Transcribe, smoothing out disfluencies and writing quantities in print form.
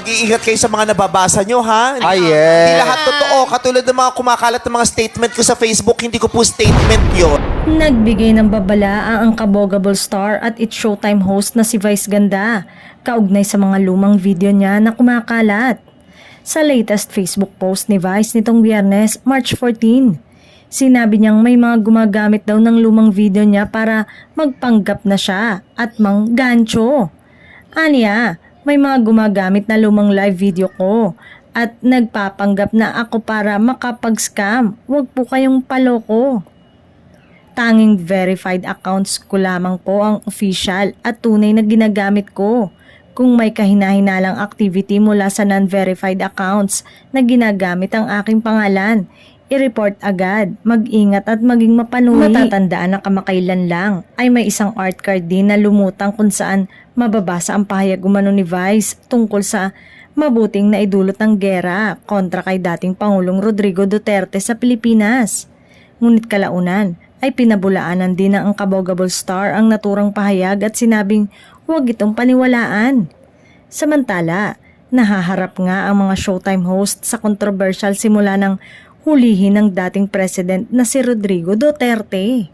Mag-iingat kayo sa mga nababasa nyo, ha? Yes. Hindi lahat totoo. Katulad ng mga kumakalat ng mga statement ko sa Facebook, hindi ko po statement yon. Nagbigay ng babala ang Kabogable star at It's Showtime host na si Vice Ganda, kaugnay sa mga lumang video niya na kumakalat. Sa latest Facebook post ni Vice nitong Biyernes, March 14, sinabi niyang may mga gumagamit daw ng lumang video niya para magpanggap na siya at manggancho. Aniya, may mga gumagamit na lumang live video ko at nagpapanggap na ako para makapag-scam. Huwag po kayong paloko. Tanging verified accounts ko lamang po ang official at tunay na ginagamit ko. Kung may kahinahinalang activity mula sa non-verified accounts na ginagamit ang aking pangalan, i-report agad, mag-ingat at maging mapanuri. Matatandaan na kamakailan lang ay may isang art card din na lumutang kung saan mababasa ang pahayag umano ni Vice tungkol sa mabuting naidulot ng gera kontra kay dating Pangulong Rodrigo Duterte sa Pilipinas. Ngunit kalaunan ay pinabulaanan din ng Kabogable star ang naturang pahayag at sinabing huwag itong paniwalaan. Samantala, nahaharap nga ang mga Showtime host sa controversial simula ng hulihin ng dating president na si Rodrigo Duterte.